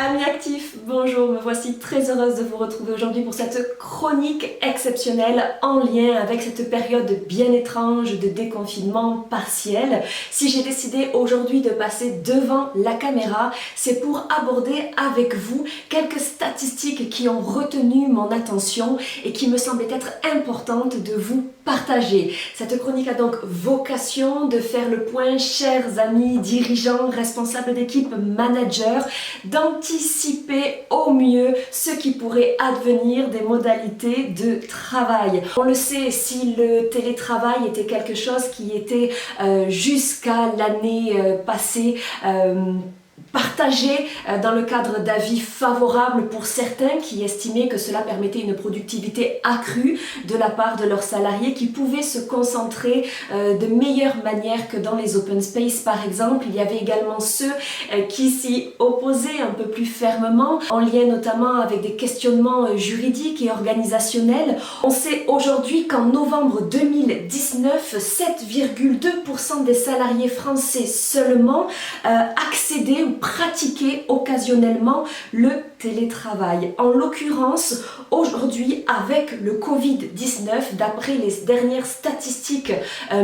Amis actifs, bonjour, me voici très heureuse de vous retrouver aujourd'hui pour cette chronique exceptionnelle en lien avec cette période bien étrange de déconfinement partiel. Si j'ai décidé aujourd'hui de passer devant la caméra, c'est pour aborder avec vous quelques statistiques qui ont retenu mon attention et qui me semblaient être importantes de vous partager. Cette chronique a donc vocation de faire le point, chers amis, dirigeants, responsables d'équipe, managers, d'anticiper au mieux ce qui pourrait advenir des modalités de travail. On le sait, si le télétravail était quelque chose qui était jusqu'à l'année passée partagé dans le cadre d'avis favorables pour certains qui estimaient que cela permettait une productivité accrue de la part de leurs salariés qui pouvaient se concentrer de meilleure manière que dans les open space par exemple. Il y avait également ceux qui s'y opposaient un peu plus fermement en lien notamment avec des questionnements juridiques et organisationnels. On sait aujourd'hui qu'en novembre 2019, 7,2% des salariés français seulement accédaient ou pratiquer occasionnellement le télétravail. En l'occurrence, aujourd'hui, avec le Covid-19, d'après les dernières statistiques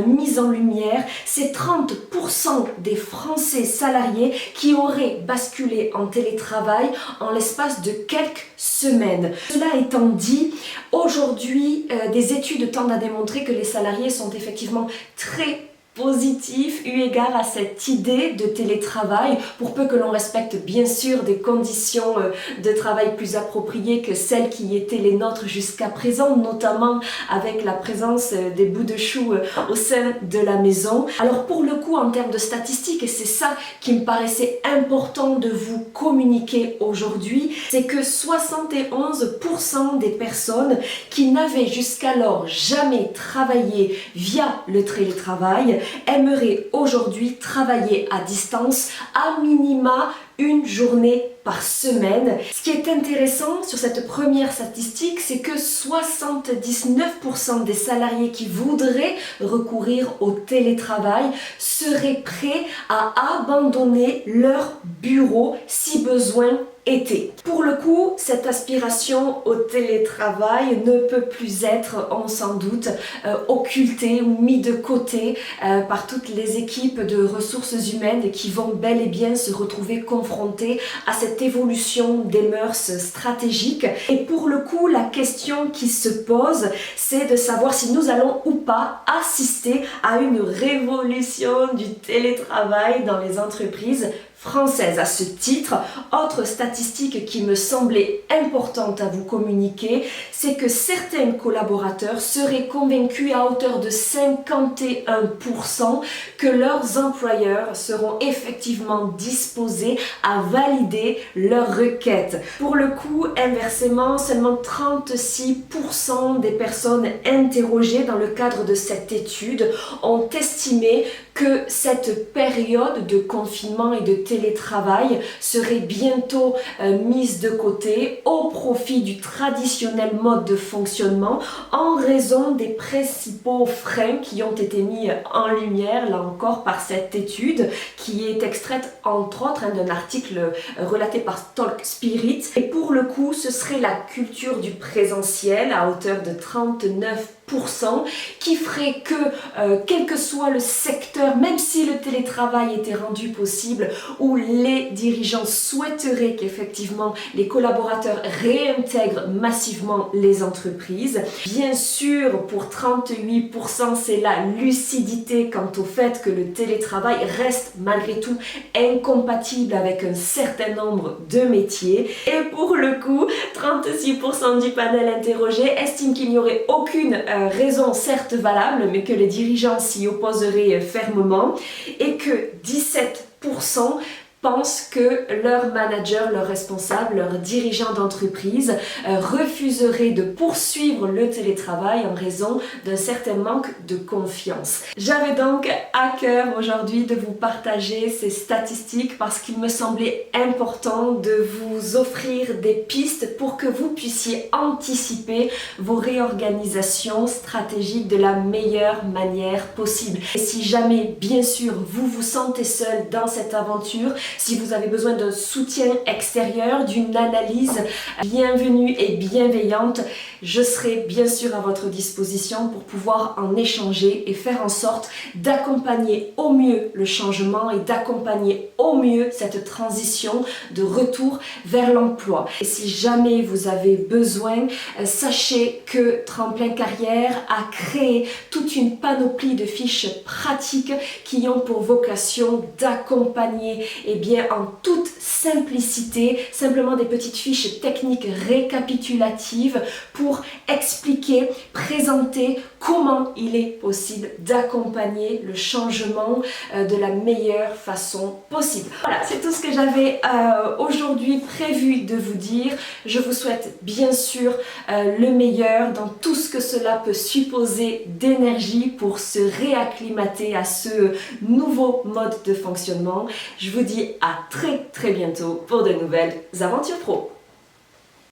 mises en lumière, c'est 30% des Français salariés qui auraient basculé en télétravail en l'espace de quelques semaines. Cela étant dit, aujourd'hui, des études tendent à démontrer que les salariés sont effectivement très positif eu égard à cette idée de télétravail, pour peu que l'on respecte bien sûr des conditions de travail plus appropriées que celles qui étaient les nôtres jusqu'à présent, notamment avec la présence des bouts de chou au sein de la maison. Alors pour le coup, en termes de statistiques, et c'est ça qui me paraissait important de vous communiquer aujourd'hui, c'est que 71% des personnes qui n'avaient jusqu'alors jamais travaillé via le télétravail aimerait aujourd'hui travailler à distance à minima une journée par semaine. Ce qui est intéressant sur cette première statistique, c'est que 79% des salariés qui voudraient recourir au télétravail seraient prêts à abandonner leur bureau si besoin était. Pour le coup, cette aspiration au télétravail ne peut plus être, on s'en doute, occultée ou mise de côté par toutes les équipes de ressources humaines qui vont bel et bien se retrouver confrontées à cette évolution des mœurs stratégiques. Et pour le coup, la question qui se pose, c'est de savoir si nous allons ou pas assister à une révolution du télétravail dans les entreprises française. À ce titre, autre statistique qui me semblait importante à vous communiquer, c'est que certains collaborateurs seraient convaincus à hauteur de 51% que leurs employeurs seront effectivement disposés à valider leurs requêtes. Pour le coup, inversement, seulement 36% des personnes interrogées dans le cadre de cette étude ont estimé que cette période de confinement et de télétravail serait bientôt mise de côté au profit du traditionnel mode de fonctionnement en raison des principaux freins qui ont été mis en lumière, là encore, par cette étude qui est extraite entre autres d'un article relaté par Talk Spirit. Et pour le coup, ce serait la culture du présentiel à hauteur de 39%, qui ferait que, quel que soit le secteur, même si le télétravail était rendu possible, où les dirigeants souhaiteraient qu'effectivement les collaborateurs réintègrent massivement les entreprises. Bien sûr, pour 38%, c'est la lucidité quant au fait que le télétravail reste malgré tout incompatible avec un certain nombre de métiers. Et pour le coup, 36% du panel interrogé estiment qu'il n'y aurait aucune raison certes valable, mais que les dirigeants s'y opposeraient fermement, et que 17% pensent que leur manager, leur responsable, leur dirigeant d'entreprise refuserait de poursuivre le télétravail en raison d'un certain manque de confiance. J'avais donc à cœur aujourd'hui de vous partager ces statistiques parce qu'il me semblait important de vous offrir des pistes pour que vous puissiez anticiper vos réorganisations stratégiques de la meilleure manière possible. Et si jamais, bien sûr, vous vous sentez seul dans cette aventure, Si vous avez besoin d'un soutien extérieur, d'une analyse bienvenue et bienveillante, je serai bien sûr à votre disposition pour pouvoir en échanger et faire en sorte d'accompagner au mieux le changement et d'accompagner au mieux cette transition de retour vers l'emploi. Et si jamais vous avez besoin, sachez que Tremplin Carrière a créé toute une panoplie de fiches pratiques qui ont pour vocation d'accompagner en toute simplicité, simplement des petites fiches techniques récapitulatives pour expliquer, présenter comment il est possible d'accompagner le changement de la meilleure façon possible. Voilà, c'est tout ce que j'avais aujourd'hui prévu de vous dire. Je vous souhaite bien sûr le meilleur dans tout ce que cela peut supposer d'énergie pour se réacclimater à ce nouveau mode de fonctionnement. Je vous dis à très bientôt pour de nouvelles aventures pro.